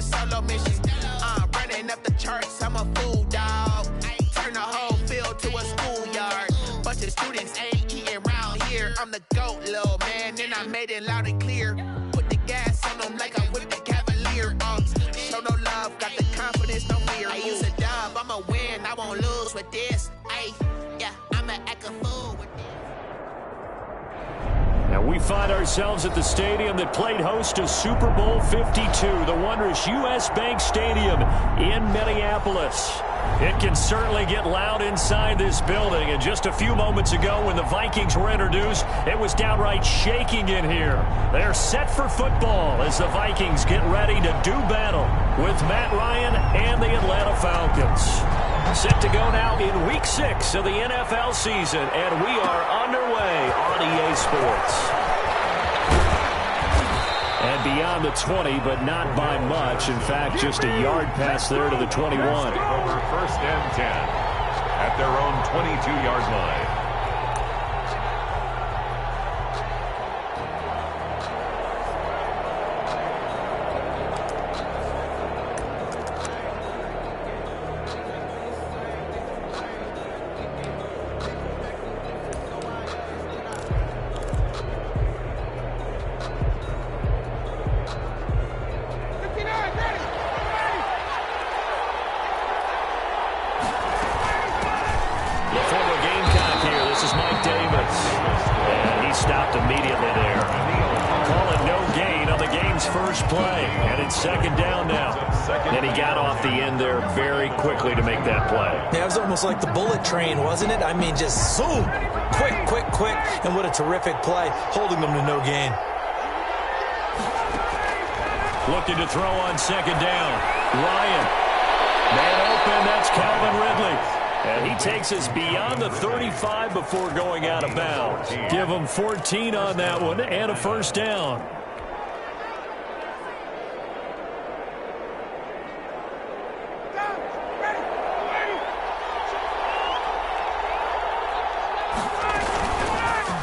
solo mission. I'm running up the charts, I'm a fool, dog. Turn the whole field to a schoolyard. Bunch of students ain't eating round here. I'm the GOAT, little man, and I made it loud and clear. Put the gas on them like I'm with the Cavalier. Show no love, got the confidence, no fear. I use a dub, I'ma win, I won't lose with this. Ay, yeah, I'ma act a fool with this. And we find ourselves at the stadium that played host to Super Bowl 52, the wondrous U.S. Bank Stadium in Minneapolis. It can certainly get loud inside this building, and just a few moments ago when the Vikings were introduced, it was downright shaking in here. They're set for football as the Vikings get ready to do battle with Matt Ryan and the Atlanta Falcons. Set to go now in Week 6 of the NFL season, and we are underway on EA Sports. And beyond the 20, but not by much. In fact, just a yard pass there to the 21. Over 1st and 10 at their own 22-yard line. First play, and it's 2nd down now. And he got off the end there very quickly to make that play. Yeah, it was almost like the bullet train, wasn't it? I mean, just zoom. Quick, quick, quick. And what a terrific play, holding them to no gain. Looking to throw on 2nd down. Ryan. Man open, that's Calvin Ridley. And he takes us beyond the 35 before going out of bounds. Give him 14 on that one and a 1st down.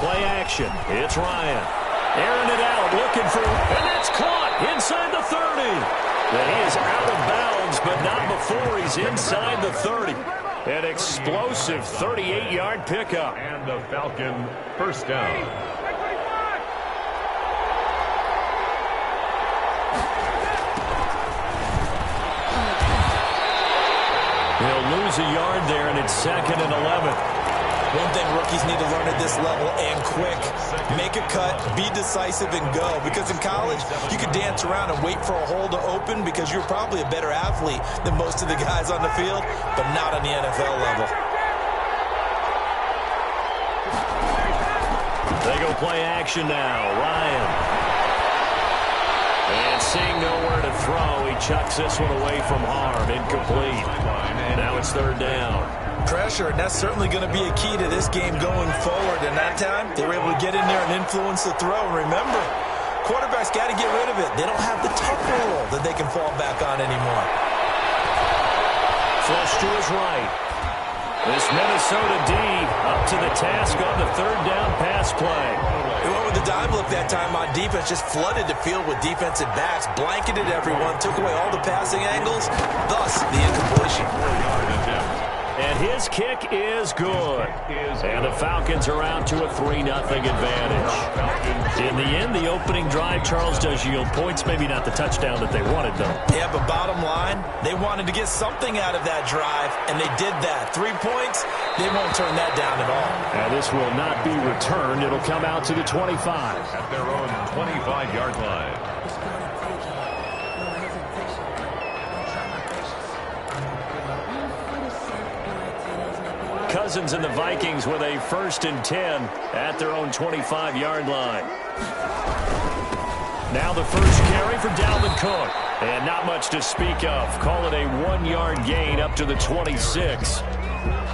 Play action. It's Ryan. Airing it out, looking for, and that's caught inside the 30. And he is out of bounds, but not before he's inside the 30. An explosive 38-yard pickup. And the Falcon 1st down. He'll lose a yard there, and it's 2nd and 11. One thing rookies need to learn at this level, and quick. Make a cut, be decisive, and go. Because in college, you could dance around and wait for a hole to open because you're probably a better athlete than most of the guys on the field, but not on the NFL level. They go play action now. Ryan. And seeing nowhere to throw, he chucks this one away from harm. Incomplete. Now it's 3rd down. Pressure, and that's certainly going to be a key to this game going forward. And that time, they were able to get in there and influence the throw. And remember, quarterbacks got to get rid of it. They don't have the tuck rule that they can fall back on anymore. Flush to his right. This Minnesota D up to the task on the 3rd down pass play. They went with the dime look that time on defense, just flooded the field with defensive backs, blanketed everyone, took away all the passing angles, thus the incompletion. And his kick is good. And the Falcons are out to a 3-0 advantage. In the end, the opening drive, Charles, does yield points. Maybe not the touchdown that they wanted, though. Yeah, but bottom line, they wanted to get something out of that drive, and they did that. 3 points, they won't turn that down at all. And this will not be returned. It'll come out to the 25. At their own 25-yard line. Cousins and the Vikings with a 1st and 10 at their own 25-yard line. Now the first carry for Dalvin Cook. And not much to speak of. Call it a 1-yard gain up to the 26.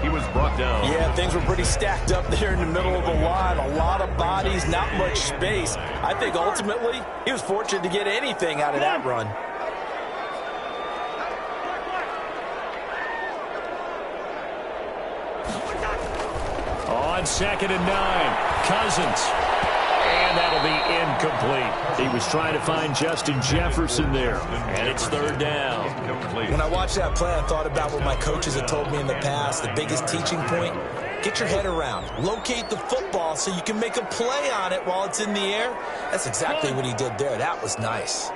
He was brought down. Yeah, things were pretty stacked up there in the middle of the line. A lot of bodies, not much space. I think ultimately he was fortunate to get anything out of that run. On 2nd and 9, Cousins. And that'll be incomplete. He was trying to find Justin Jefferson there, and it's third down. When I watched that play, I thought about what my coaches had told me in the past. The biggest teaching point, get your head around. Locate the football so you can make a play on it while it's in the air. That's exactly what he did there. That was nice.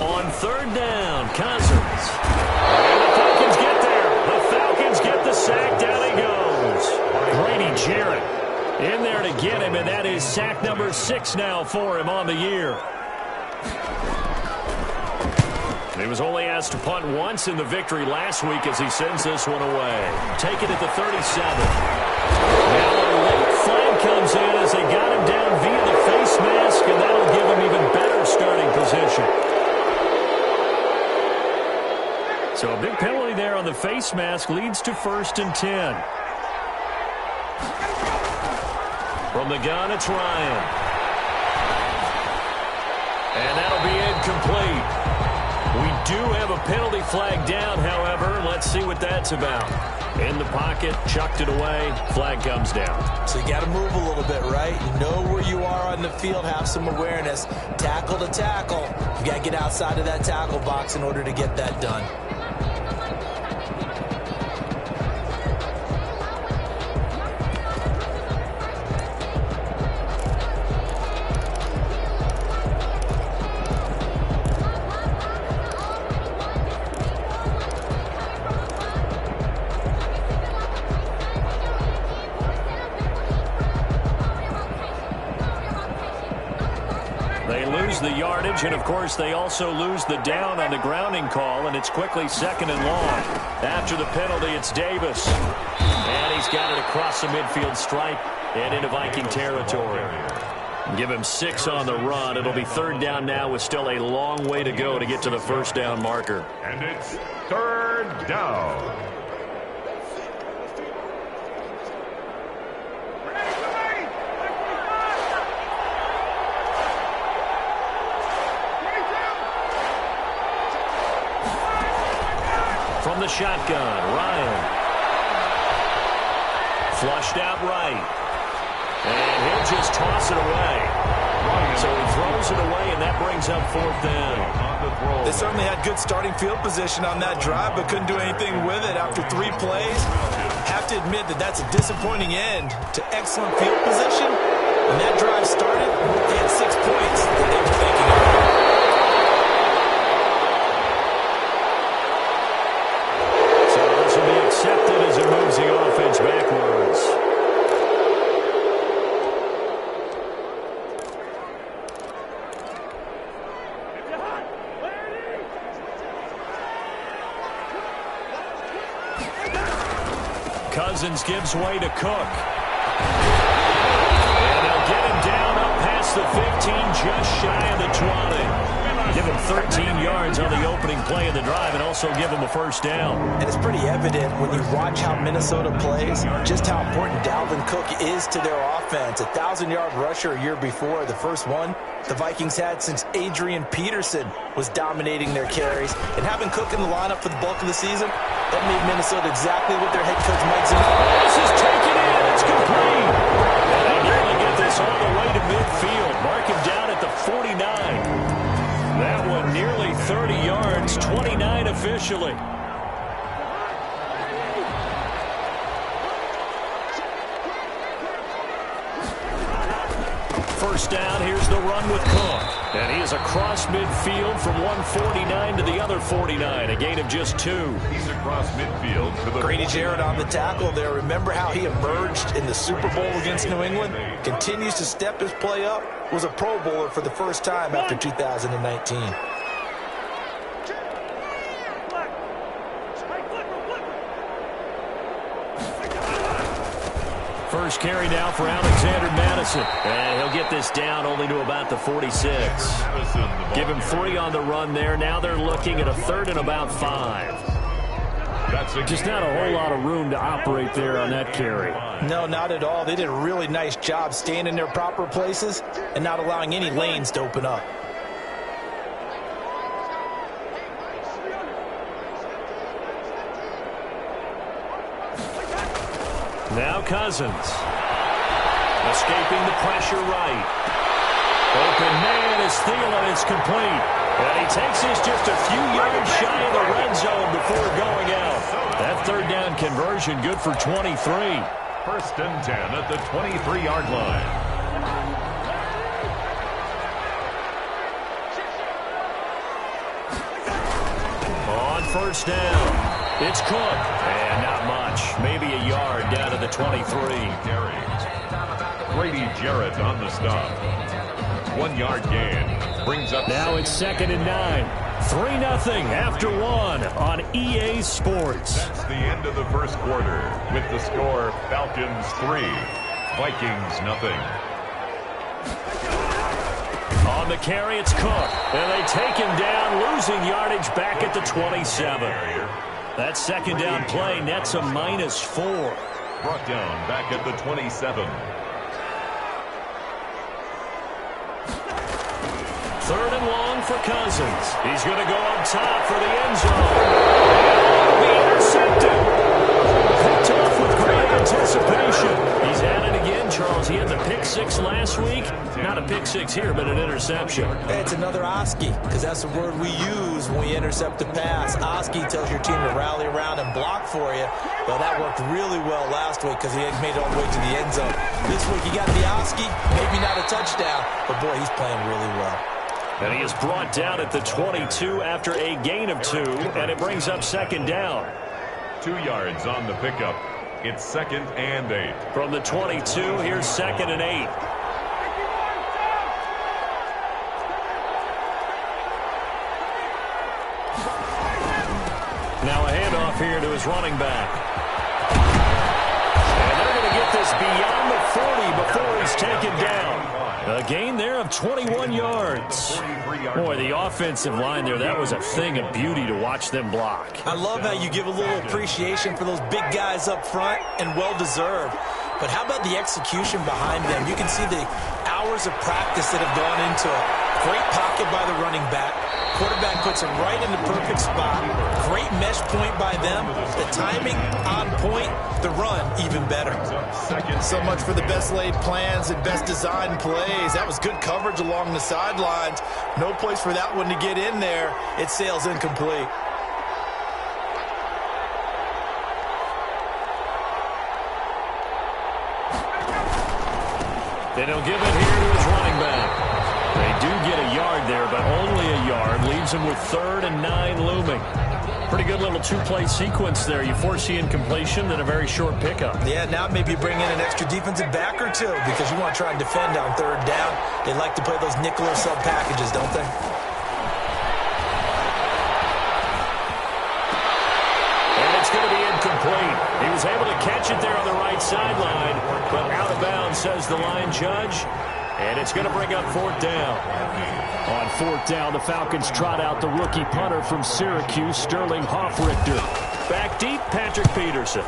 On third down, Cousins. And the Falcons get there. The Falcons get the sack. Down he goes. Grady Jarrett in there to get him, and that is sack number 6 now for him on the year. He was only asked to punt once in the victory last week as he sends this one away. Take it at the 37. Now a late flag comes in as they got him down via the face mask, and that'll give him even better starting position. So a big penalty there on the face mask leads to 1st and 10. From the gun, it's Ryan. And that'll be incomplete. We do have a penalty flag down, however. Let's see what that's about. In the pocket, chucked it away, flag comes down. So you got to move a little bit, right? You know where you are on the field, have some awareness. Tackle to tackle. You got to get outside of that tackle box in order to get that done. The yardage, and of course they also lose the down on the grounding call, and it's quickly 2nd and long. After the penalty, it's Davis, and he's got it across the midfield stripe and into Viking territory. Give him 6 on the run. It'll be 3rd down now with still a long way to go to get to the 1st down marker. And it's 3rd down. From the shotgun, Ryan. Flushed out right. And he'll just toss it away. So he throws it away, and that brings up 4th down. They certainly had good starting field position on that drive, but couldn't do anything with it after 3 plays. Have to admit that that's a disappointing end to excellent field position. When that drive started, they had 6 points that they were thinking of. Accepted as it moves the offense backwards. Cousins gives way to Cook. And they'll get him down up past the 15, just shy of the 20. Give him 13 yards on the opening play of the drive and also give him a 1st down. And it's pretty evident when you watch how Minnesota plays, just how important Dalvin Cook is to their offense. 1,000-yard rusher a year before, the first one the Vikings had since Adrian Peterson was dominating their carries. And having Cook in the lineup for the bulk of the season, that made Minnesota exactly what their head coach Mike Zimmer. This is taken in. It's complete. And they nearly get this all the way to midfield. Mark him down at the 49. That one nearly 30 yards, 29 officially. First down, here's the run with Cook. And he is across midfield from 149 to the other 49, a gain of just 2. He's across midfield. To the Grady Jarrett on the tackle there. Remember how he emerged in the Super Bowl against New England? Continues to step his play up. Was a Pro Bowler for the first time after 2019. First carry now for Alexander Madison. And he'll get this down only to about the 46. Give him 3 on the run there. Now they're looking at a 3rd and about 5. Just not a whole lot of room to operate there on that carry. No, not at all. They did a really nice job staying in their proper places and not allowing any lanes to open up. Now Cousins. Escaping the pressure right. Open man is Thielen. It's complete. And he takes this just a few yards shy of the red zone before going out. That third down conversion good for 23. First and 10 at the 23-yard line. On first down, it's Cook. And not much. Maybe a yard down to the 23. Grady Jarrett on the stop. 1 yard gain. Brings up. Now it's 2nd and 9. 3-0 after 1 on EA Sports. That's the end of the first quarter with the score Falcons 3, Vikings 0. On the carry, it's Cook. And they take him down, losing yardage back at the 27. That second down play nets a -4. Brought down back at the 27. 3rd and long for Cousins. He's going to go up top for the end zone. And be intercepted. Picked off with great anticipation. He's at it again, Charles. He had the pick 6 last week. Not a pick 6 here, but an interception. Hey, it's another Oski, because that's the word we use when we intercept a pass. Oski tells your team to rally around and block for you. Well, that worked really well last week because he had made it all the way to the end zone. This week he got the Oski, maybe not a touchdown, but boy, he's playing really well. And he is brought down at the 22 after a gain of 2, and it brings up 2nd down. 2 yards on the pickup. It's 2nd and 8. From the 22, here's 2nd and 8. Now a handoff here to his running back. And they're going to get this beyond the 40 before he's taken down. A gain there of 21 yards. Boy, the offensive line there, that was a thing of beauty to watch them block. I love how you give a little appreciation for those big guys up front, and well-deserved. But how about the execution behind them? You can see the hours of practice that have gone into it. Great pocket by the running back. Quarterback puts him right in the perfect spot. Great mesh point by them. The timing on point. The run even better. So much for the best laid plans and best designed plays. That was good coverage along the sidelines. No place for that one to get in there. It sails incomplete. And he'll give it here to his running back. They do get a yard there, but only a yard. Leaves him with 3rd and 9 looming. Pretty good little 2-play sequence there. You force the incompletion, then a very short pickup. Yeah, now maybe you bring in an extra defensive back or two because you want to try and defend on 3rd down. They like to play those nickel or sub packages, don't they? And it's going to be incomplete. He was able to catch it there on the right sideline, but out of bounds, says the line judge. And it's going to bring up 4th down. On 4th down, the Falcons trot out the rookie punter from Syracuse, Sterling Hoffrichter. Back deep, Patrick Peterson.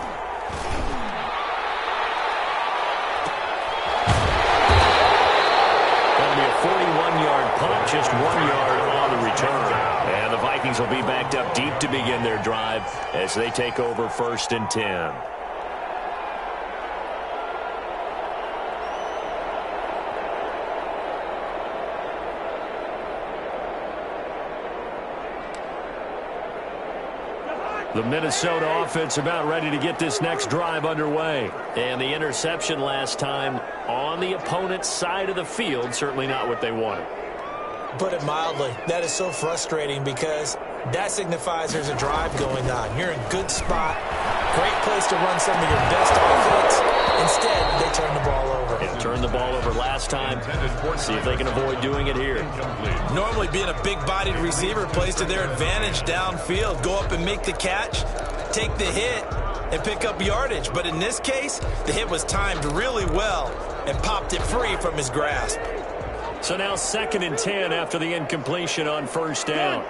That'll be a 41-yard punt, just 1 yard on the return. And the Vikings will be backed up deep to begin their drive as they take over 1st and 10. The Minnesota offense about ready to get this next drive underway. And the interception last time on the opponent's side of the field, certainly not what they wanted. Put it mildly, that is so frustrating because that signifies there's a drive going on. You're in a good spot, great place to run some of your best offense. Instead, they turn the ball over. They turned the ball over last time. See if they can avoid doing it here. Normally, being a big-bodied receiver plays to their advantage downfield. Go up and make the catch, take the hit, and pick up yardage. But in this case, the hit was timed really well and popped it free from his grasp. So now 2nd and 10 after the incompletion on 1st down.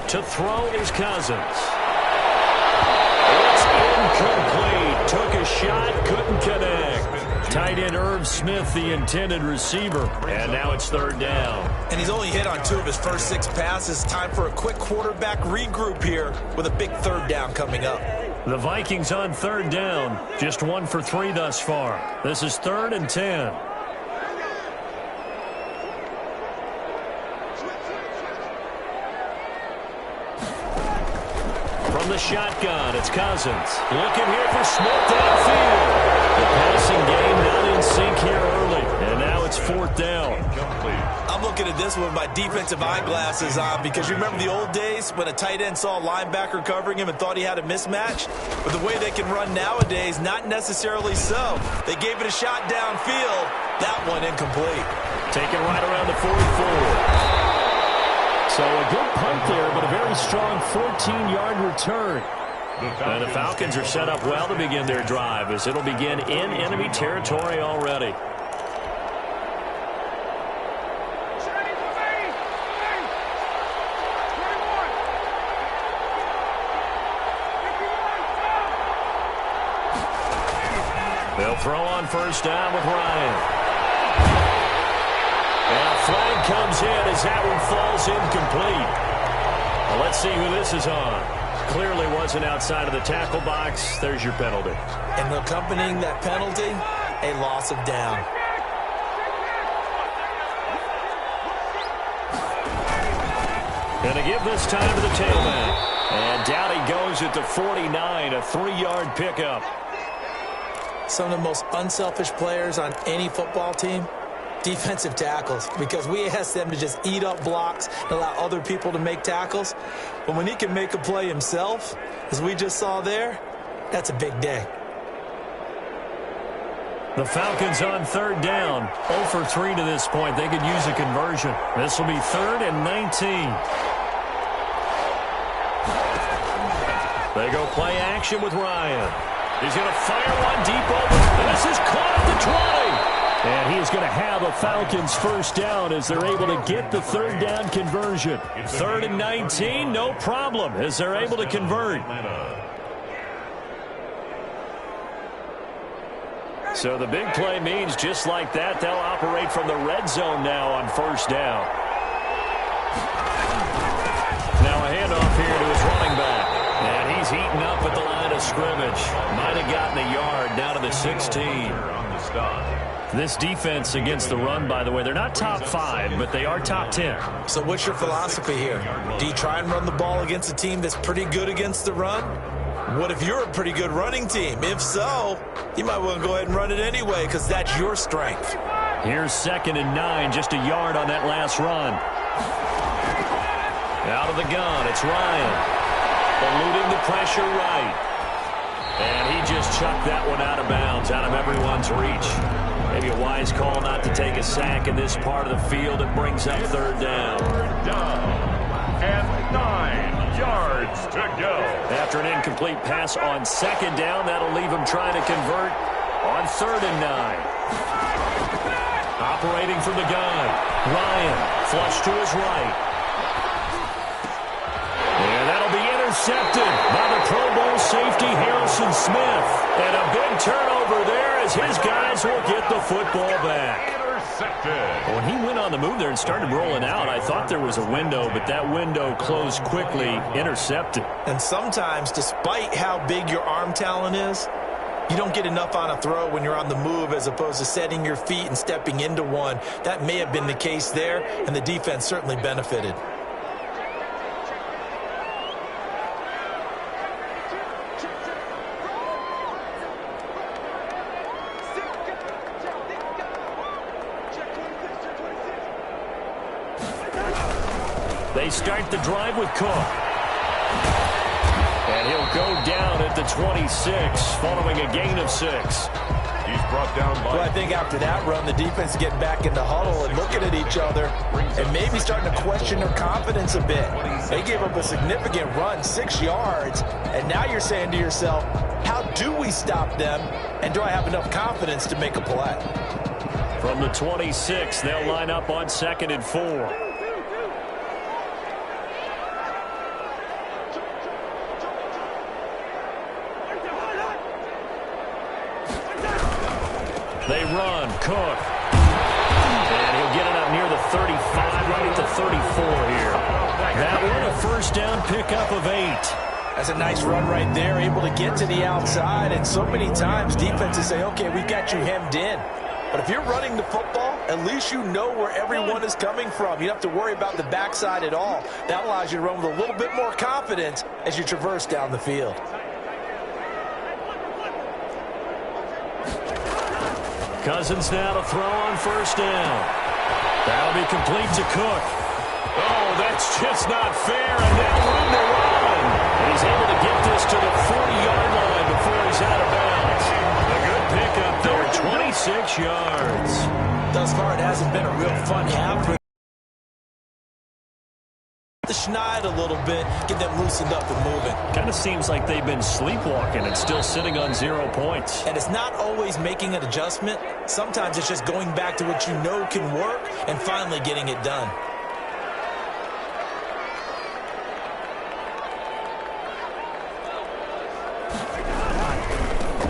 To throw is Cousins. It's incomplete. Took a shot, couldn't connect. Tight end Irv Smith, the intended receiver. And now it's third down. And he's only hit on 2 of his first 6 passes. Time for a quick quarterback regroup here with a big third down coming up. The Vikings on third down. Just 1 for 3 thus far. This is 3rd and 10. From the shotgun, it's Cousins. Looking here for Smith downfield. The passing game not in sync here early. And now it's 4th down. I'm looking at this with my defensive eyeglasses on because you remember the old days when a tight end saw a linebacker covering him and thought he had a mismatch? But the way they can run nowadays, not necessarily so. They gave it a shot downfield. That one incomplete. Taken right around the 44. So a good punt there, but a very strong 14-yard return. And the Falcons are set up well to begin their drive as it'll begin in enemy territory already. They'll throw on first down with Ryan. And a flag comes in as that one falls incomplete. Well, let's see who this is on. Clearly wasn't outside of the tackle box. There's your penalty. And accompanying that penalty, a loss of down. Going to give this time to the tailback. And down he goes at the 49, a 3-yard pickup. Some of the most unselfish players on any football team, defensive tackles, because we ask them to just eat up blocks and allow other people to make tackles. But when he can make a play himself, as we just saw there, that's a big day. The Falcons on third down. 0 for 3 to this point. They could use a conversion. This will be 3rd and 19. They go play action with Ryan. He's going to fire one deep over. And this is caught at the 20. And he is going to have a Falcons first down as they're able to get the third down conversion. 3rd and 19, no problem as they're able to convert. So the big play means just like that, they'll operate from the red zone now on first down. Now a handoff here to his running back. And he's eaten up at the line of scrimmage. Might have gotten a yard down to the 16. This defense against the run, by the way, they're not top 5, but they are top 10. So what's your philosophy here? Do you try and run the ball against a team that's pretty good against the run? What if you're a pretty good running team? If so, you might want to go ahead and run it anyway because that's your strength. Here's 2nd and 9, just a yard on that last run. Out of the gun, it's Ryan. Eluding the pressure right. And he just chucked that one out of bounds, out of everyone's reach. Maybe a wise call not to take a sack in this part of the field. It brings up third down. And 9 yards to go. After an incomplete pass on 2nd down, that'll leave him trying to convert on 3rd and 9. Operating from the gun. Ryan, flush to his right. And that'll be intercepted by the Pro Bowl safety Harrison Smith. And a big turnover there as his guys will get the football back. When he went on the move there and started rolling out, I thought there was a window, but that window closed quickly, intercepted. And sometimes, despite how big your arm talent is, you don't get enough on a throw when you're on the move as opposed to setting your feet and stepping into one. That may have been the case there, and the defense certainly benefited. They start the drive with Cook. And he'll go down at the 26 following a gain of 6. He's brought down by... Well, I think after that run, the defense is getting back into huddle and looking at each other and maybe starting to question their confidence a bit. They gave up a significant run, 6 yards, and now you're saying to yourself, how do we stop them, and do I have enough confidence to make a play? From the 26, they'll line up on 2nd and 4. run. Cook. And he'll get it up near the 35, right at the 34 here. That one a first down pickup of 8. That's a nice run right there, able to get to the outside. And so many times defenses say, okay, we've got you hemmed in. But if you're running the football, at least you know where everyone is coming from. You don't have to worry about the backside at all. That allows you to run with a little bit more confidence as you traverse down the field. Cousins now to throw on first down. That'll be complete to Cook. Oh, that's just not fair, and now room to run. And he's able to get this to the 40-yard line before he's out of bounds. A good pickup there, 26 yards. Thus far, it hasn't been a real fun half for the schneid a little bit, get them loosened up and moving. Kind of seems like they've been sleepwalking and still sitting on 0 points. And it's not always making an adjustment. Sometimes it's just going back to what you know can work and finally getting it done.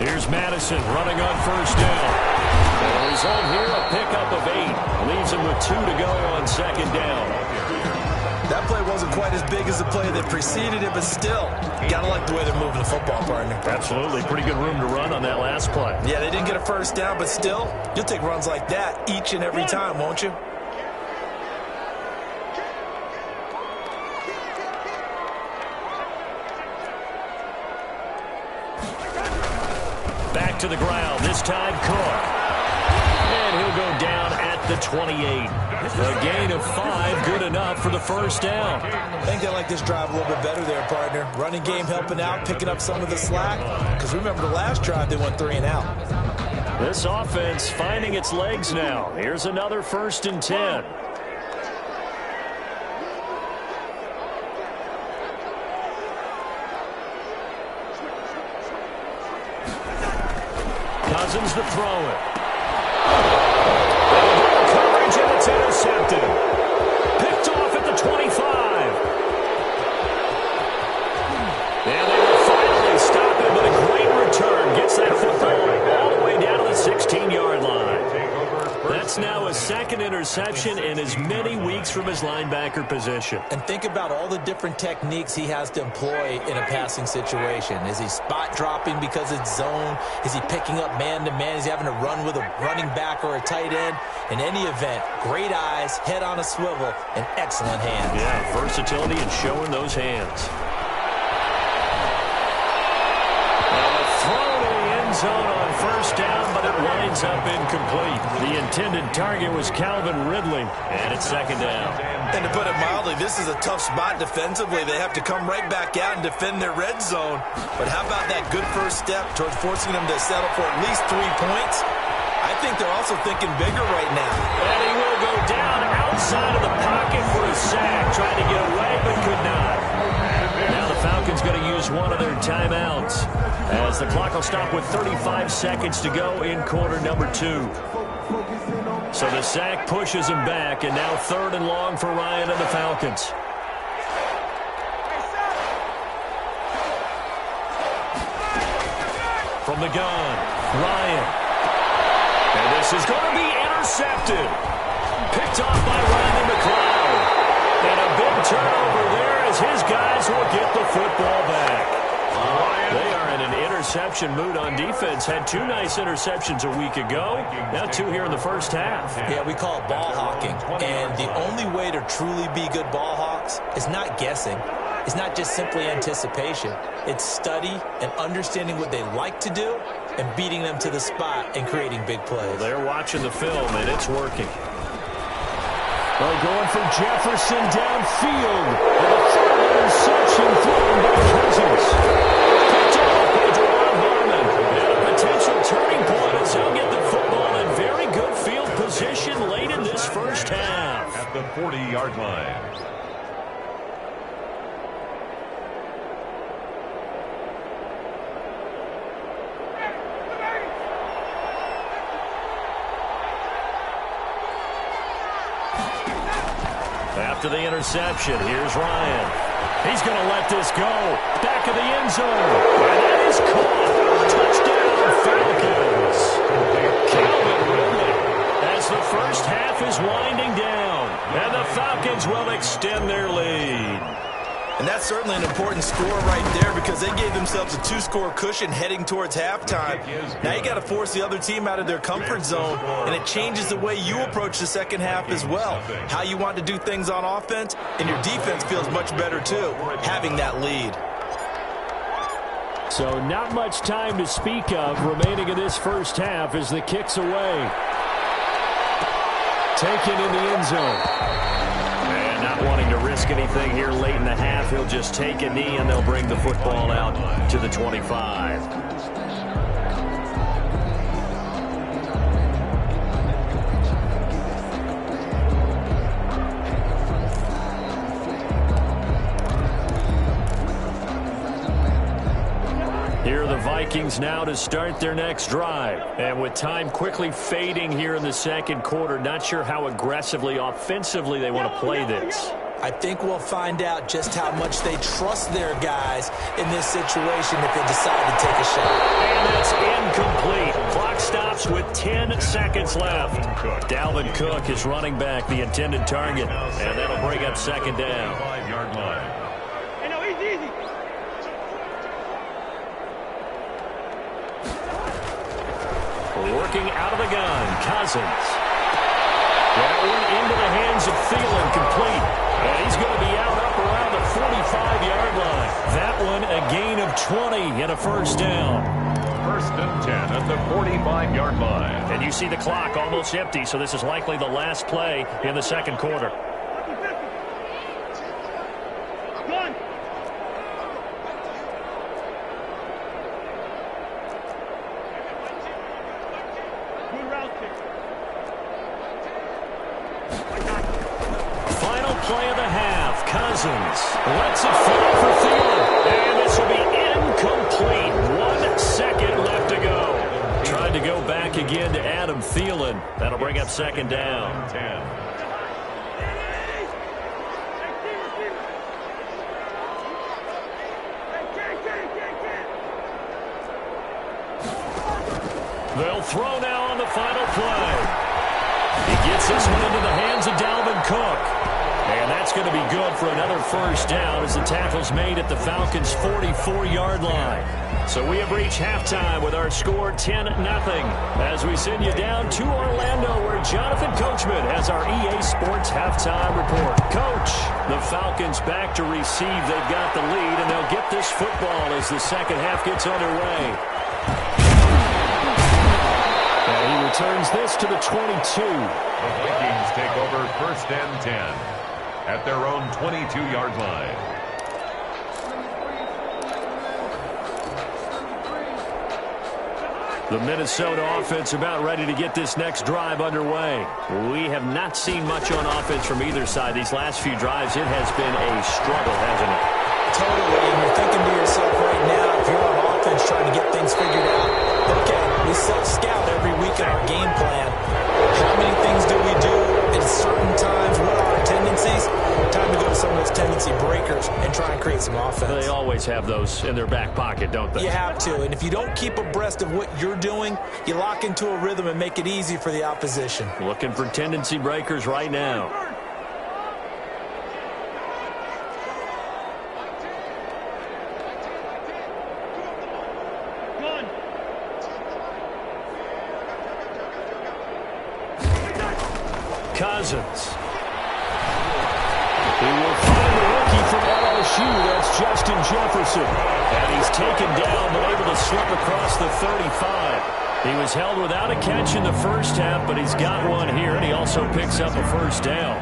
Here's Madison running on first down. The result here, a pickup of 8. Leaves him with 2 to go on second down. That play wasn't quite as big as the play that preceded it, but still, gotta like the way they're moving the football, partner. Absolutely. Pretty good room to run on that last play. Yeah, they didn't get a first down, but still, you'll take runs like that each and every time, won't you? Back to the ground, this time Cook. And he'll go down at the 28. A gain of 5, good enough for the first down. I think they like this drive a little bit better there, partner. Running game helping out, picking up some of the slack. Because remember the last drive, they went 3 and out. This offense finding its legs now. Here's another 1st and 10. Cousins to throw it. Coverage, and it's intercepted. Picked off at the 25. And they will finally stop him with a great return. Gets that football all the way down to the 16-yard line. That's now a 2nd interception in as many weeks from his linebacker position. And think about all the different techniques he has to employ in a passing situation. Is he spot dropping because it's zone? Is he picking up man-to-man? Is he having to run with a running back or a tight end? In any event, great eyes, head on a swivel, and excellent hands. Yeah, versatility and showing those hands. Zone on first down, but it winds up incomplete. The intended target was Calvin Ridley, and it's 2nd down. And to put it mildly, this is a tough spot defensively. They have to come right back out and defend their red zone. But how about that good first step towards forcing them to settle for at least 3 points? I think they're also thinking bigger right now. And he will go down outside of the pocket for a sack, trying to get away, but could not. Now the Falcons going to use one of their timeouts, as the clock will stop with 35 seconds to go in quarter number 2. So the sack pushes him back, and now 3rd and long for Ryan and the Falcons. From the gun, Ryan. And this is going to be intercepted. Picked off by Randy McLeod. And a big turnover there as his guys will get the football back. They are in an interception mood on defense. Had 2 nice interceptions a week ago. Now 2 here in the first half. Yeah, we call it ball hawking. And the only way to truly be good ball hawks is not guessing. It's not just simply anticipation. It's study and understanding what they like to do and beating them to the spot and creating big plays. Well, they're watching the film, and it's working. They're going for Jefferson downfield. And a 3rd interception thrown by Cousins. Picked off by Dewan Harmon. And a potential turning point as he'll get the football in very good field position late in this first half. At the 40-yard line. After the interception, here's Ryan. He's going to let this go. Back of the end zone. And that is caught. Touchdown, Falcons. Calvin as the first half is winding down, and the Falcons will extend their lead. And that's certainly an important score right there because they gave themselves a 2-score cushion heading towards halftime. Now you got to force the other team out of their comfort zone, and it changes the way you approach the second half as well. How you want to do things on offense, and your defense feels much better too, having that lead. So not much time to speak of remaining in this first half as the kick's away. Taken in the end zone. And not wanting to risk anything here late in the half, he'll just take a knee and they'll bring the football out to the 25. Here are the Vikings now to start their next drive. And with time quickly fading here in the second quarter, not sure how aggressively, offensively they want to play this. I think we'll find out just how much they trust their guys in this situation if they decide to take a shot. And that's incomplete. Clock stops with 10 seconds left. Dalvin Cook is running back, the intended target. And that'll bring up second down. 5-yard line. Working out of the gun, Cousins. That one into the hands of Thielen, complete. And he's going to be out up around the 45-yard line. That one a gain of 20 and a first down. First and 10 at the 45-yard line. And you see the clock almost empty, so this is likely the last play in the second quarter. Play of the half. Cousins lets it fly for Thielen. And this will be incomplete. 1 second left to go. Tried to go back again to Adam Thielen. That'll bring up second down. 10. They'll throw now on the final play. He gets this one into the hands of Dalvin Cook. And that's going to be good for another first down as the tackle's made at the Falcons' 44-yard line. So we have reached halftime with our score 10-0 as we send you down to Orlando where Jonathan Coachman has our EA Sports halftime report. Coach, the Falcons back to receive. They've got the lead, and they'll get this football as the second half gets underway. And he returns this to the 22. The Vikings take over first and 10. At their own 22-yard line. The Minnesota offense about ready to get this next drive underway. We have not seen much on offense from either side. These last few drives, it has been a struggle, hasn't it? Totally, and you're thinking to yourself right now, if you're on offense trying to get things figured out, okay, we self-scout every week in our game plan. How many things do we do at certain times? What are our tendencies? Time to go to some of those tendency breakers and try and create some offense. They always have those in their back pocket, don't they? You have to, and if you don't keep abreast of what you're doing, you lock into a rhythm and make it easy for the opposition. Looking for tendency breakers right now. Cousins. He will find the rookie from LSU. That's Justin Jefferson. And he's taken down but able to slip across the 35. He was held without a catch in the first half, but he's got one here, and he also picks up a first down.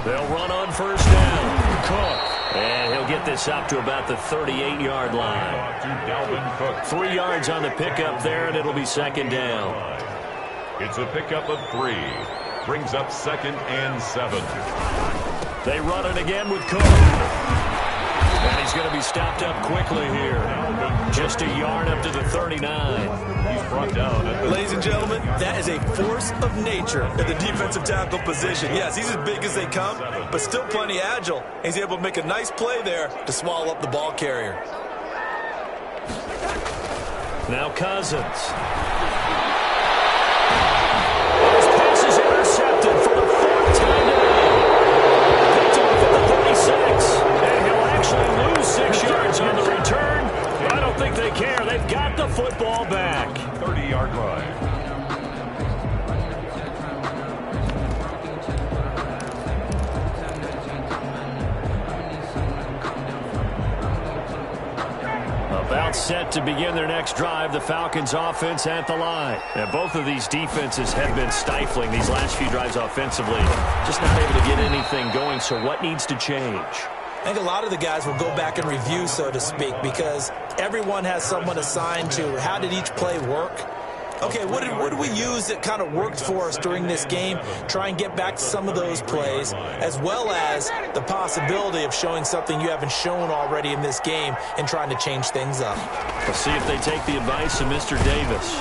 They'll run on first down. Cook. And he'll get this up to about the 38-yard line. 3 yards on the pickup there, and it'll be second down. It's a pickup of 3. Brings up second and 7. They run it again with Cook. And he's going to be stopped up quickly here. Just a yard up to the 39. He's brought down. Ladies and gentlemen, that is a force of nature at the defensive tackle position. Yes, he's as big as they come, but still plenty agile. He's able to make a nice play there to swallow up the ball carrier. Now Cousins. His pass is intercepted for the 4th time today. Picked off at the 36. And he'll actually lose 6 yards on the return. I don't think they care. They've got the football back. 30-yard line. About set to begin their next drive, the Falcons offense at the line. And both of these defenses have been stifling these last few drives offensively. Just not able to get anything going, so what needs to change? I think a lot of the guys will go back and review, so to speak, because everyone has someone assigned to how did each play work. Okay, what did we use that kind of worked for us during this game? Try and get back to some of those plays, as well as the possibility of showing something you haven't shown already in this game and trying to change things up. Let's see if they take the advice of Mr. Davis.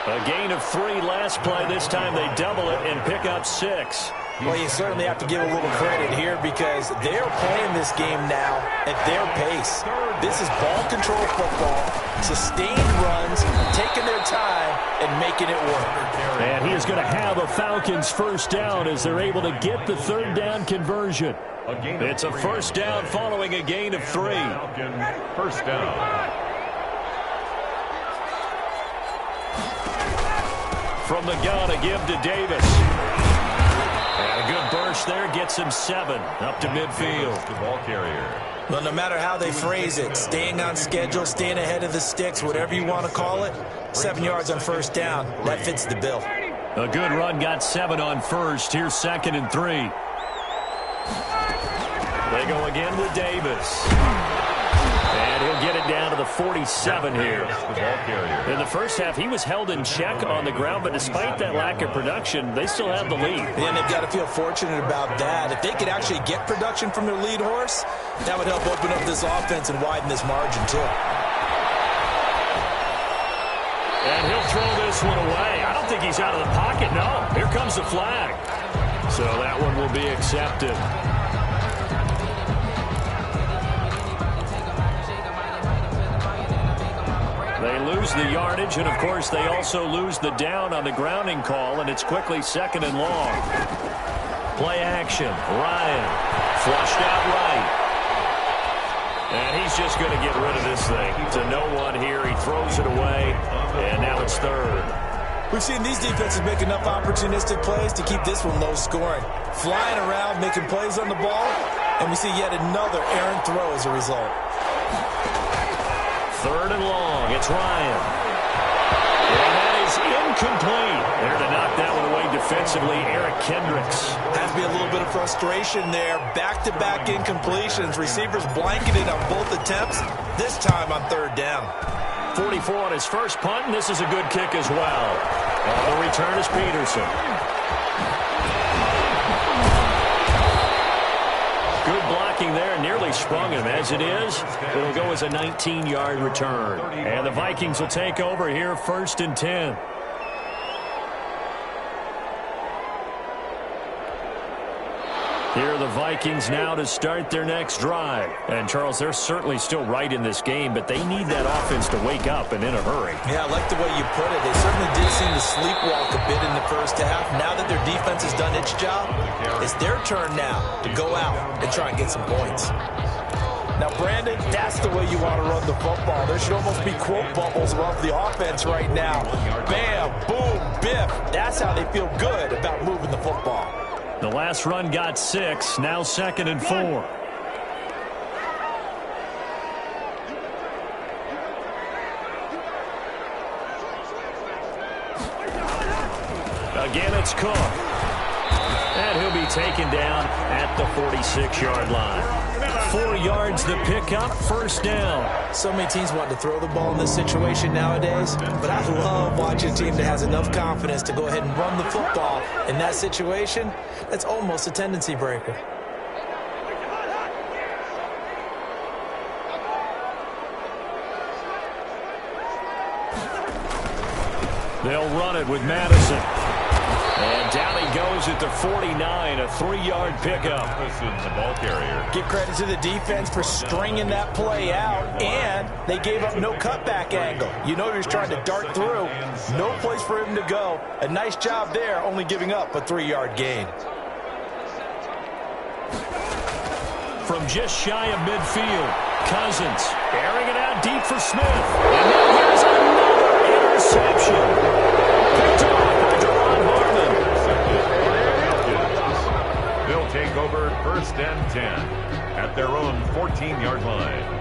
A gain of 3 last play. This time they double it and pick up 6. Well, you certainly have to give a little credit here because they're playing this game now at their pace. This is ball control football, sustained runs, taking their time, and making it work. And he is going to have a Falcons first down as they're able to get the 3rd down conversion. It's a first down following a gain of 3. First down. From the gun, a give to Davis. And a good burst there gets him 7 up to midfield. The ball carrier. Well, no matter how they phrase it, staying on schedule, staying ahead of the sticks, whatever you want to call it, 7 yards on first down, that fits the bill. A good run got 7 on first. Here's 2nd and 3. They go again with Davis. And he'll get it down to the 47 here. In the first half, he was held in check on the ground, but despite that lack of production, they still have the lead. And they've got to feel fortunate about that. If they could actually get production from their lead horse, that would help open up this offense and widen this margin, too. And he'll throw this one away. I don't think he's out of the pocket, no. Here comes the flag. So that one will be accepted. They lose the yardage, and, of course, they also lose the down on the grounding call, and it's quickly 2nd and long. Play action. Ryan flushed out right. And he's just going to get rid of this thing. To no one here. He throws it away, and now it's 3rd. We've seen these defenses make enough opportunistic plays to keep this one low scoring. Flying around, making plays on the ball, and we see yet another errant throw as a result. 3rd and long. It's Ryan. And that is incomplete. There to knock that one away defensively, Eric Kendricks. Has to be a little bit of frustration there. Back-to-back incompletions. Receivers blanketed on both attempts, this time on 3rd down. 44 on his first punt, and this is a good kick as well. The return is Peterson. Good blocking there, nearly sprung him. As it is, it'll go as a 19-yard return. And the Vikings will take over here, 1st and 10. Here are the Vikings now to start their next drive. And, Charles, they're certainly still right in this game, but they need that offense to wake up and in a hurry. Yeah, I like the way you put it. They certainly did seem to sleepwalk a bit in the first half. Now that their defense has done its job, it's their turn now to go out and try and get some points. Now, Brandon, that's the way you want to run the football. There should almost be quote bubbles above the offense right now. Bam, boom, biff. That's how they feel good about moving the football. The last run got 6, now 2nd and 4. Again, it's Cook. And he'll be taken down at the 46-yard line. 4 yards the pickup, 1st down. So many teams want to throw the ball in this situation nowadays, but I love watching a team that has enough confidence to go ahead and run the football. In that situation, that's almost a tendency breaker. They'll run it with Madison. And down he goes at the 49, a 3-yard pickup. The ball carrier. Give credit to the defense for stringing that play out, and they gave up no cutback angle. You know he was trying to dart through. No place for him to go. A nice job there, only giving up a 3-yard gain. From just shy of midfield, Cousins airing it out deep for Smith. And now here's another interception. Picked off by Deron Harmon. They'll take over 1st and 10 at their own 14-yard line.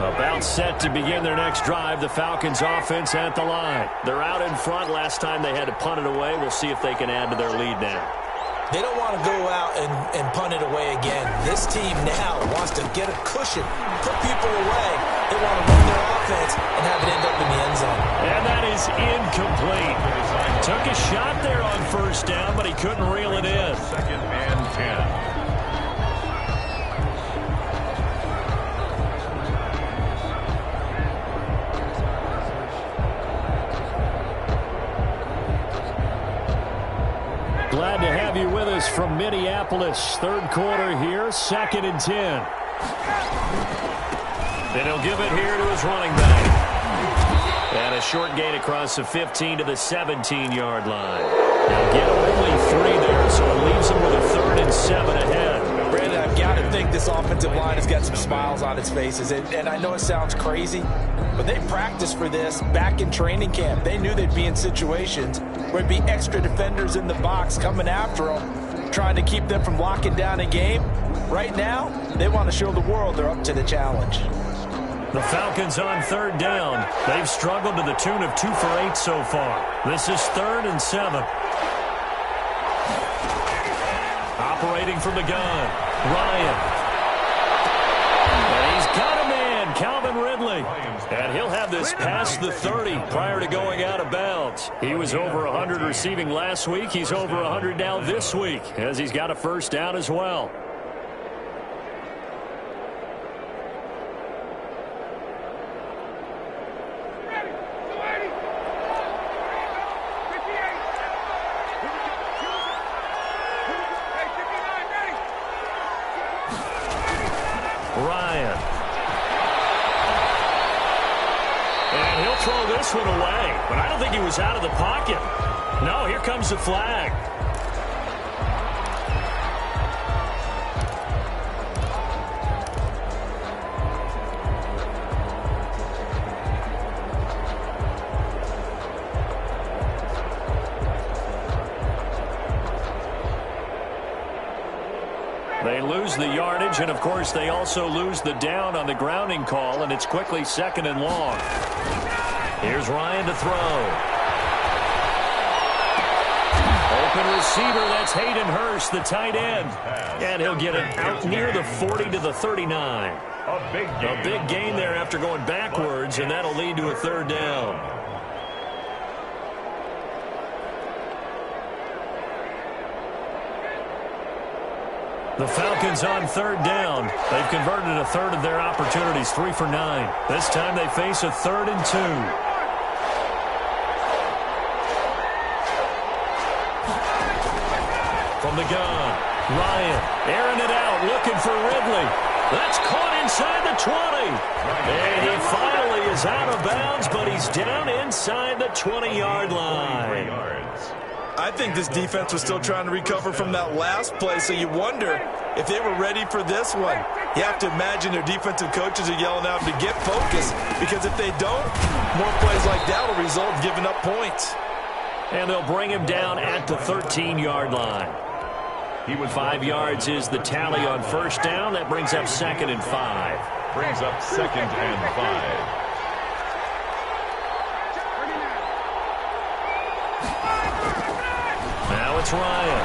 About set to begin their next drive. The Falcons offense at the line. They're out in front. Last time they had to punt it away. We'll see if they can add to their lead now. They don't want to go out and punt it away again. This team now wants to get a cushion, put people away. They want to run their offense and have it end up in the end zone. And that is incomplete. Took a shot there on 1st down, but he couldn't reel it in. 2nd and 10. Glad to have you with us from Minneapolis. 3rd quarter here, 2nd and 10. Then he'll give it here to his running back. And a short gain across the 15 to the 17-yard line. They'll get only 3 there, so it leaves them with a 3rd and 7 ahead. Brandon, I've got to think this offensive line has got some smiles on its faces. And I know it sounds crazy, but they practiced for this back in training camp. They knew they'd be in situations where it'd be extra defenders in the box coming after them, trying to keep them from locking down a game. Right now, they want to show the world they're up to the challenge. The Falcons on 3rd down. They've struggled to the tune of 2 for 8 so far. This is 3rd and 7. Operating from the gun, Ryan. And he's got a man, Calvin Ridley. And he'll have this past the 30 prior to going out of bounds. He was over 100 receiving last week. He's over 100 now this week, as he's got a 1st down as well. Ryan. And he'll throw this one away, but I don't think he was out of the pocket. No, here comes the flag. They lose the yardage, and of course they also lose the down on the grounding call, and it's quickly 2nd and long. Here's Ryan to throw. Open receiver, that's Hayden Hurst, the tight end. And he'll get it out near the 40 to the 39. A big gain there after going backwards, and that'll lead to a 3rd down. The Falcons on 3rd down. They've converted a 1/3 of their opportunities, 3 for 9. This time they face a 3rd and 2. From the gun, Ryan airing it out, looking for Ridley. That's caught inside the 20. And he finally is out of bounds, but he's down inside the 20-yard line. I think this defense was still trying to recover from that last play, so you wonder if they were ready for this one. You have to imagine their defensive coaches are yelling out to get focused, because if they don't, more plays like that will result in giving up points. And they'll bring him down at the 13-yard line. 5 yards is the tally on 1st down. That brings up 2nd and 5. Brings up 2nd and 5. Now it's Ryan.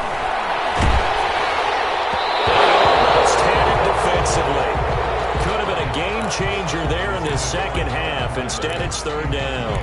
Almost had it defensively. Could have been a game changer there in this 2nd half. Instead, it's 3rd down.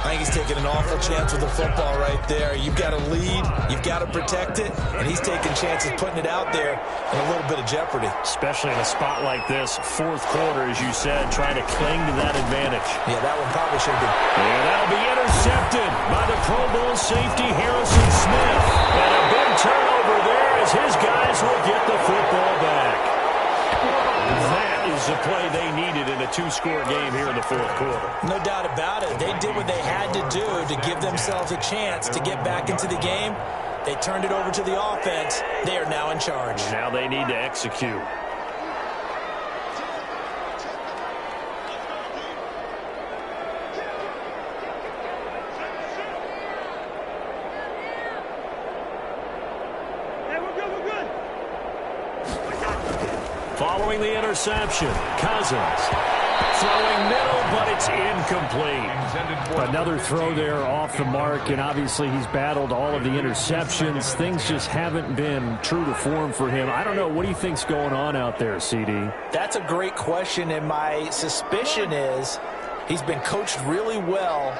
I think he's taking an awful chance with the football right there. You've got to lead, you've got to protect it, and he's taking chances putting it out there in a little bit of jeopardy. Especially in a spot like this, fourth quarter, as you said, trying to cling to that advantage. Yeah, that one probably should have been. And that'll be intercepted by the Pro Bowl safety Harrison Smith. And a big turnover there as his guys will get the football back. That is the play they needed in a two-score game here in the fourth quarter. No doubt about it. They did what they had to do to give themselves a chance to get back into the game. They turned it over to the offense. They are now in charge. Now they need to execute. Following the interception, Cousins throwing middle, but it's incomplete. Another throw there off the mark, and obviously he's battled all of the interceptions. Things just haven't been true to form for him. I don't know. What do you think's going on out there, CD? That's a great question, and my suspicion is he's been coached really well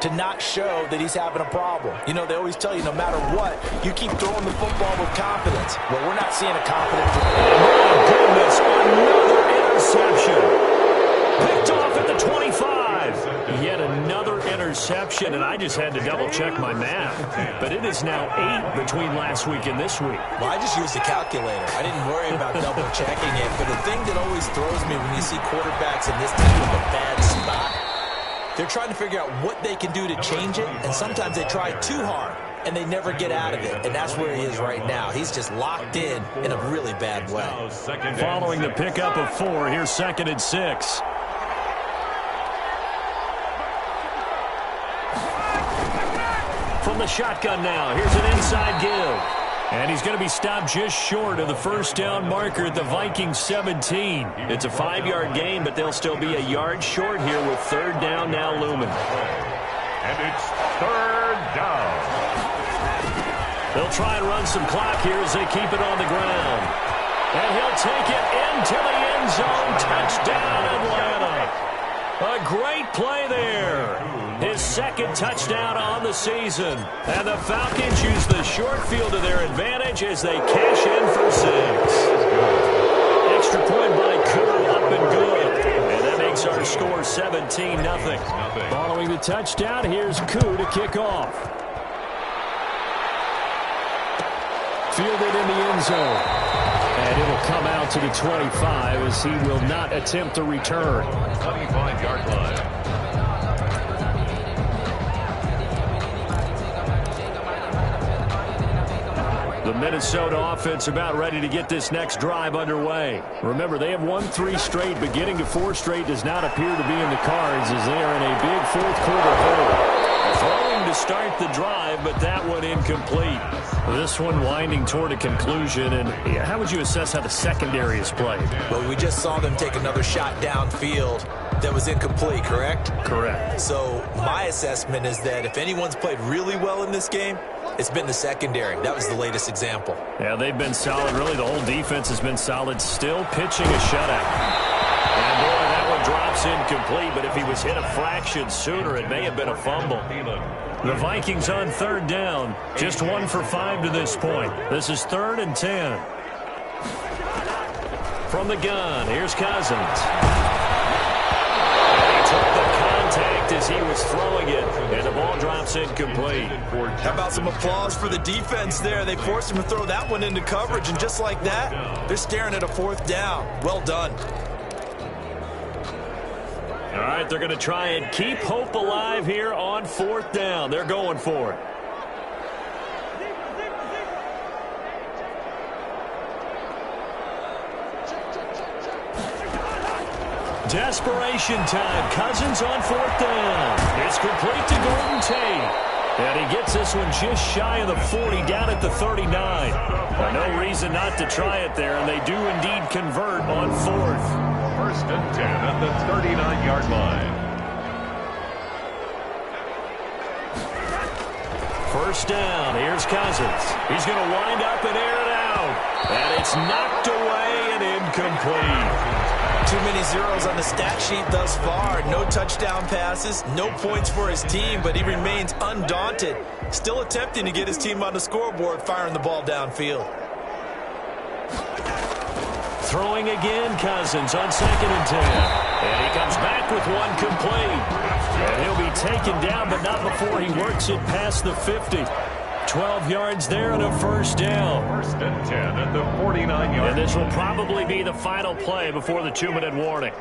to not show that he's having a problem. You know, they always tell you no matter what, you keep throwing the football with confidence. Well, we're not seeing a confident. Oh, goodness, another interception. Picked off at the 25. Yet another interception, and I just had to double-check my math. But it is now 8 between last week and this week. Well, I just used a calculator. I didn't worry about double-checking it. But the thing that always throws me when you see quarterbacks in this type of a bad spot, they're trying to figure out what they can do to change it, and sometimes they try too hard, and they never get out of it, and that's where he is right now. He's just locked in a really bad way. Following the pickup of 4, here's 2nd and 6. From the shotgun now, here's an inside give. And he's going to be stopped just short of the first down marker at the Vikings 17. It's a 5-yard gain, but they'll still be a yard short here with 3rd down now looming. And it's 3rd down. They'll try and run some clock here as they keep it on the ground. And he'll take it into the end zone. Touchdown, Atlanta. A great play there. His 2nd touchdown on the season. And the Falcons use the short field to their advantage as they cash in for 6. Extra point by Koo, up and good. And that makes our score 17-0. Following the touchdown, here's Koo to kick off. Fielded in the end zone. And it'll come out to the 25 as he will not attempt to return. 25-yard line. The Minnesota offense about ready to get this next drive underway. Remember, they have won 3 straight, but getting to 4 straight does not appear to be in the cards as they are in a big fourth quarter hole. Throwing to start the drive, but that one incomplete. This one winding toward a conclusion. And how would you assess how the secondary is played? Well, we just saw them take another shot downfield that was incomplete, correct? Correct. So my assessment is that if anyone's played really well in this game, it's been the secondary. That was the latest example. Yeah, they've been solid. Really, the whole defense has been solid. Still pitching a shutout. And boy, that one drops incomplete, but if he was hit a fraction sooner, it may have been a fumble. The Vikings on 3rd down. Just 1 for 5 to this point. This is 3rd and 10. From the gun, here's Cousins. And he took the contact as he was throwing it, and the ball drops incomplete. How about some applause for the defense there? They forced him to throw that one into coverage, and just like that, they're staring at a 4th down. Well done. All right, they're going to try and keep hope alive here on 4th down. They're going for it. Desperation time. Cousins on 4th down. It's complete to Gordon Tate. And he gets this one just shy of the 40, down at the 39. Well, no reason not to try it there, and they do indeed convert on 4th. 1st and 10 at the 39-yard line. 1st down. Here's Cousins. He's going to wind up and air it out. And it's knocked away and incomplete. Too many zeros on the stat sheet thus far. No touchdown passes, no points for his team, but he remains undaunted. Still attempting to get his team on the scoreboard, firing the ball downfield. Throwing again, Cousins on 2nd and 10. And he comes back with one complete. And he'll be taken down, but not before he works it past the 50. 12 yards there and a first down. 1st and 10 at the 49-yard. And this will probably be the final play before the 2-minute warning.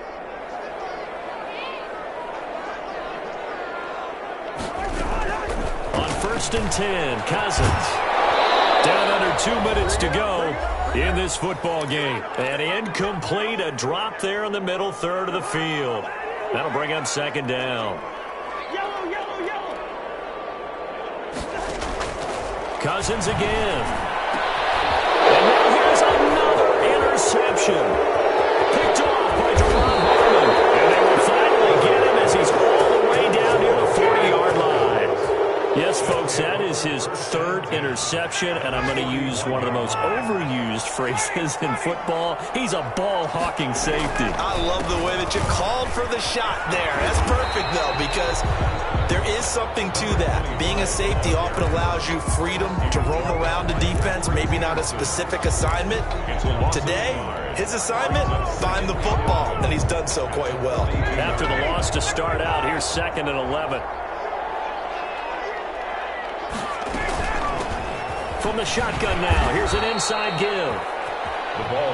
On 1st and 10, Cousins. Down under 2 minutes to go in this football game. And incomplete, a drop there in the middle third of the field. That'll bring up 2nd down. Cousins again. And now here's another interception. Picked off by Jerron Harmon. And they will finally get him as he's all the way down near the 40-yard line. Yes, folks, that is his 3rd interception, and I'm going to use one of the most overused phrases in football. He's a ball-hawking safety. I love the way that you called for the shot there. That's perfect, though, because there is something to that. Being a safety often allows you freedom to roam around the defense, maybe not a specific assignment. Today, his assignment, find the football, and he's done so quite well. After the loss to start out, here's 2nd and 11. From the shotgun now, here's an inside give.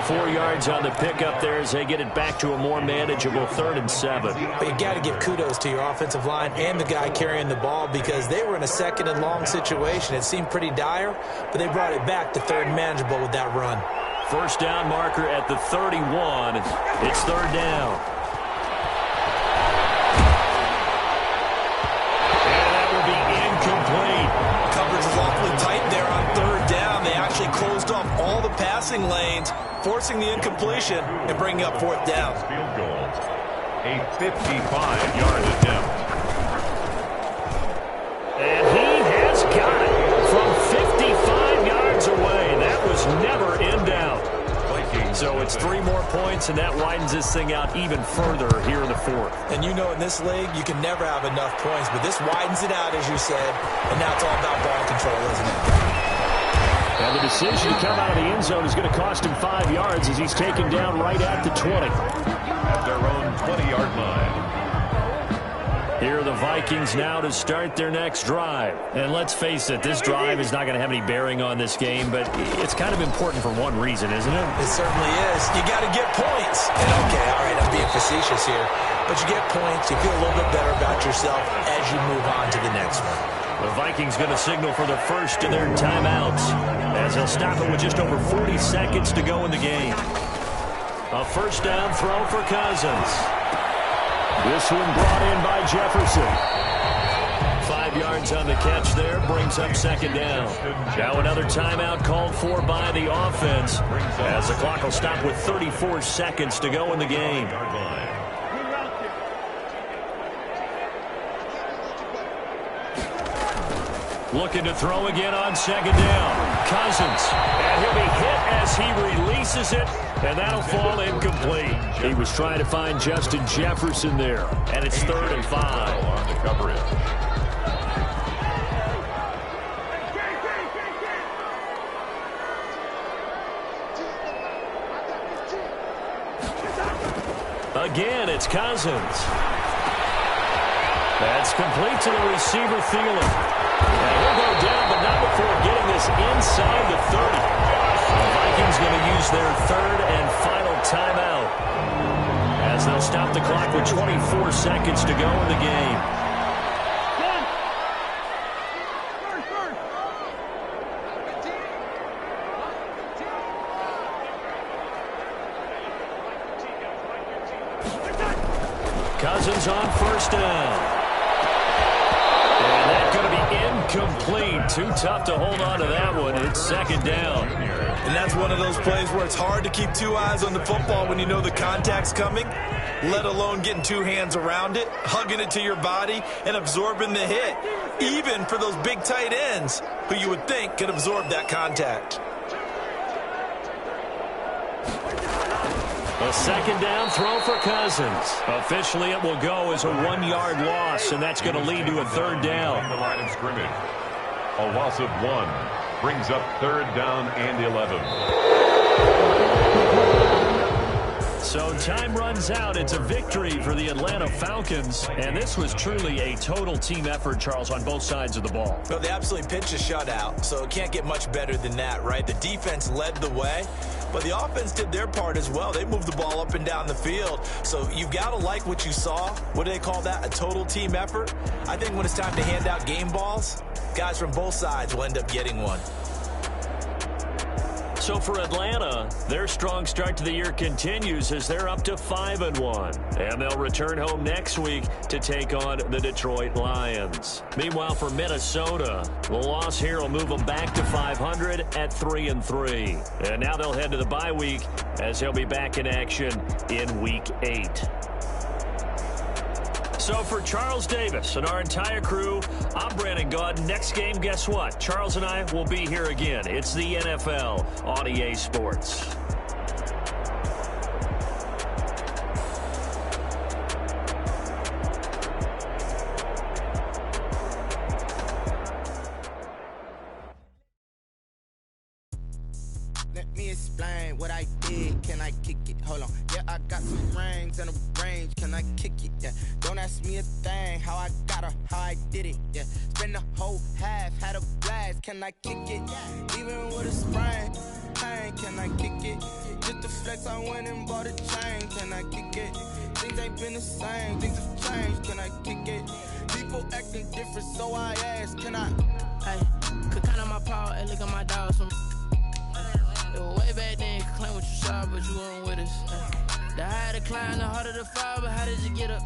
4 yards on the pickup there as they get it back to a more manageable 3rd and 7. But you got to give kudos to your offensive line and the guy carrying the ball because they were in a 2nd and long situation. It seemed pretty dire, but they brought it back to 3rd and manageable with that run. First down marker at the 31. It's 3rd down. And that will be incomplete. Coverage is awfully tight there on 3rd down. They actually closed off all the passing lanes, forcing the incompletion and bringing up 4th down. Field goal. A 55-yard attempt. And he has got it from 55 yards away. That was never in doubt. So it's 3 more points, and that widens this thing out even further here in the 4th. And you know in this league, you can never have enough points, but this widens it out, as you said, and now it's all about ball control, isn't it? And the decision to come out of the end zone is going to cost him 5 yards as he's taken down right at the 20. At their own 20-yard line. Here are the Vikings now to start their next drive. And let's face it, this drive is not going to have any bearing on this game, but it's kind of important for one reason, isn't it? It certainly is. You got to get points. And okay, all right, I'm being facetious here. But you get points, you feel a little bit better about yourself as you move on to the next one. The Vikings going to signal for the first of their timeouts as they'll stop it with just over 40 seconds to go in the game. A first down throw for Cousins. This one brought in by Jefferson. 5 yards on the catch there, brings up 2nd down. Now another timeout called for by the offense as the clock will stop with 34 seconds to go in the game. Looking to throw again on 2nd down. Cousins. And he'll be hit as he releases it. And that'll fall incomplete. He was trying to find Justin Jefferson there. And it's 3rd and 5. On the coverage. Again, it's Cousins. That's complete to the receiver, Thielen. And he'll go down, but not before getting this inside the 30. The Vikings going to use their 3rd and final timeout as they'll stop the clock with 24 seconds to go in the game. Cousins on first down. And that's going to be incomplete. Too tough to hold on to that one. It's 2nd down. And that's one of those plays where it's hard to keep 2 eyes on the football when you know the contact's coming, let alone getting 2 hands around it, hugging it to your body, and absorbing the hit, even for those big tight ends who you would think could absorb that contact. A second down throw for Cousins. Officially, it will go as a 1-yard loss, and that's going to lead to a third down. On the line of scrimmage, a loss of 1 brings up third down and 11. So time runs out. It's a victory for the Atlanta Falcons, and this was truly a total team effort, Charles, on both sides of the ball. Well, they absolutely pitched a shutout, so it can't get much better than that, right? The defense led the way, but the offense did their part as well. They moved the ball up and down the field, so you've got to like what you saw. What do they call that? A total team effort? I think when it's time to hand out game balls, guys from both sides will end up getting one. So for Atlanta, their strong start to the year continues as they're up to 5-1. And they'll return home next week to take on the Detroit Lions. Meanwhile, for Minnesota, the loss here will move them back to 500 at 3-3. And now they'll head to the bye week as they'll be back in action in Week 8. So for Charles Davis and our entire crew, I'm Brandon Gaudin. Next game, guess what? Charles and I will be here again. It's the NFL on EA Sports. Let me explain what I did. Can I kick it? Hold on. Yeah, I got some rings and a range. Can I kick it? Yeah. Don't ask me a thing. How I got her, how I did it. Yeah. Spend the whole half, had a blast. Can I kick it? Even with a sprain. Pain, can I kick it? Just to flex, I went and bought a chain. Can I kick it? Things ain't been the same. Things have changed. Can I kick it? People acting different, so I ask. Can I? Hey, could count on my power and look at my dogs from. It was way back then, you could claim what you saw, but you weren't with us. The higher the climb, the harder the fall, but how did you get up?